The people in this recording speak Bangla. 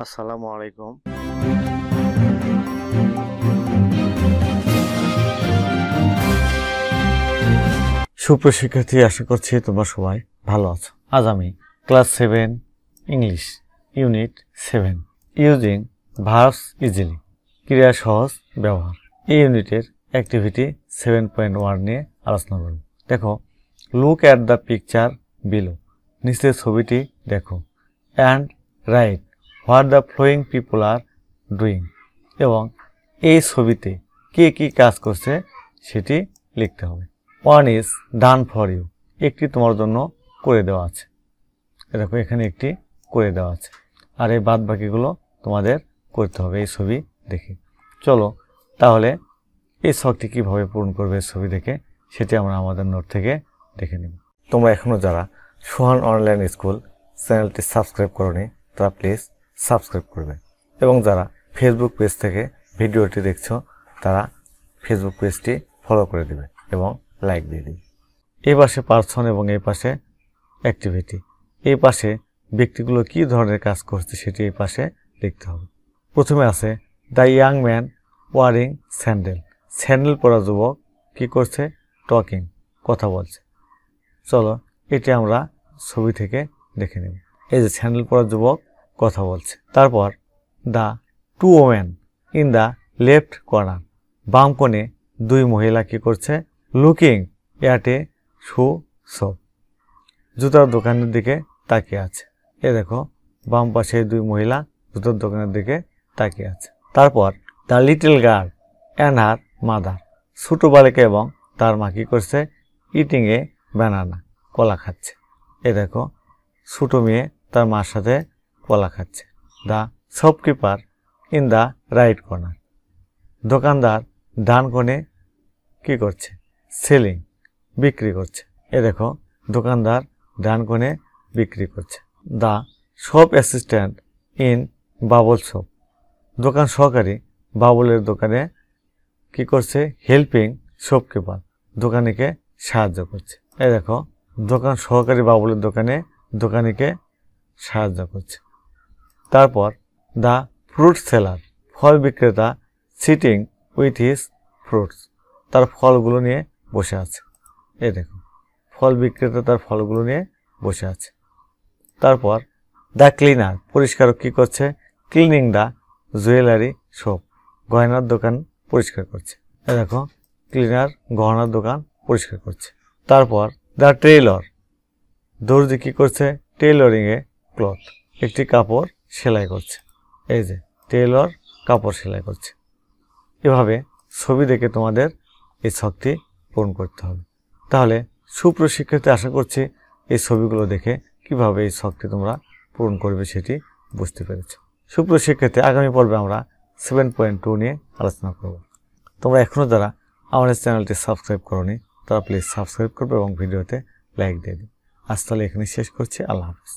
আসসালামু আলাইকুম। সুপ্রশিক্ষার্থী, আশা করছি তোমরা সবাই ভালো আছো। আজ আমি class 7 English unit 7 using verbs easily, ক্রিয়া সহজ ব্যবহার, এই ইউনিটের অ্যাক্টিভিটি 7.1 নিয়ে আলোচনা করব। দেখো, look at the picture below, নিচের ছবিটি দেখো, and right what the following people are doing, এবং এই ছবিতে কে কী কাজ করছে সেটি লিখতে হবে। One is done for you, একটি তোমার জন্য করে দেওয়া আছে। দেখো, এখানে একটি করে দেওয়া আছে, আর এই বাদ বাকিগুলো তোমাদের করতে হবে এই ছবি দেখে। চলো তাহলে এই ছকটি কীভাবে পূরণ করবে ছবি দেখে সেটি আমরা আমাদের নোট থেকে দেখে নেব। তোমরা এখনও যারা সোহান অনলাইন স্কুল চ্যানেলটি সাবস্ক্রাইব করোনি তারা প্লিজ সাবস্ক্রাইব করবে, এবং যারা ফেসবুক পেজ থেকে ভিডিওটি দেখছো তারা ফেসবুক পেজটি ফলো করে দেবে এবং লাইক দিয়ে দিবে। এই পাশে পার্সন এবং এই পাশে অ্যাক্টিভিটি, এই পাশে ব্যক্তিগুলো কী ধরনের কাজ করছে সেটি এই পাশে লিখতে হবে। প্রথমে আছে the young man wearing sandal, sandal পরা যুবক কী করছে? টকিং, কথা বলছে। চলো এটি আমরা ছবি থেকে দেখে নেব। এই যে স্যান্ডেল পরা যুবক কথা বলছে। তারপর the two women in the left corner, বাম কোণে দুই মহিলা কী করছে? Looking at a shoe shop, জুতার দোকানের দিকে তাকিয়ে আছে। এ দেখো, বাম পাশে দুই মহিলা জুতার দোকানের দিকে তাকিয়ে আছে। তারপর the little girl and her mother, ছোটো বালিকা এবং তার মা কী করছে? ইটিং এ ব্যানানা, কলা খাচ্ছে। এ দেখো, ছোটো মেয়ে তার মার সাথে কলা খাচ্ছে। The shopkeeper in the right corner, দোকানদার ডান কোণে কী করছে? সেলিং, বিক্রি করছে। এ দেখো, দোকানদার ডান কোণে বিক্রি করছে। The shop assistant in bubble shop, দোকান সহকারী বাবুলের দোকানে কী করছে? হেল্পিং শপকিপার, দোকানিকে সাহায্য করছে। এ দেখো, দোকান সহকারী বাবুলের দোকানে দোকানিকে সাহায্য করছে। তারপর দ্য ফ্রুট সেলার, ফল বিক্রেতা সিটিং উইথ হিজ ফ্রুটস, তার ফলগুলো নিয়ে বসে আছে। এই দেখো, ফল বিক্রেতা তার ফলগুলো নিয়ে বসে আছে। তারপর দ্য ক্লিনার, পরিষ্কারক কী করছে? ক্লিনিং দ্য জুয়েলারি শপ, গয়নার দোকান পরিষ্কার করছে। এই দেখো, ক্লিনার গহনার দোকান পরিষ্কার করছে। তারপর দ্য টেইলর, দর্জি কী করছে? টেইলরিংয়ে ক্লথ, একটি কাপড় সেলাই করছে। এই যে টেইলর কাপড় সেলাই করছে। এভাবে ছবি দেখে তোমাদের এই ছকটি পূরণ করতে হবে। তাহলে সুপ্রশিক্ষিত, আশা করছি এই ছবিগুলো দেখে কিভাবে এই ছকটি তোমরা পূরণ করবে সেটি বুঝতে পেরেছ। সুপ্রশিক্ষিত, আগামী পর্বে আমরা 7.2 নিয়ে আলোচনা করব। তোমরা এখনও যারা আমাদের চ্যানেলটি সাবস্ক্রাইব করোনি তারা প্লিজ সাবস্ক্রাইব করবে এবং ভিডিওতে লাইক দিয়ে দিও। আজ তাহলে এখানে শেষ করছি। আল্লাহ হাফেজ।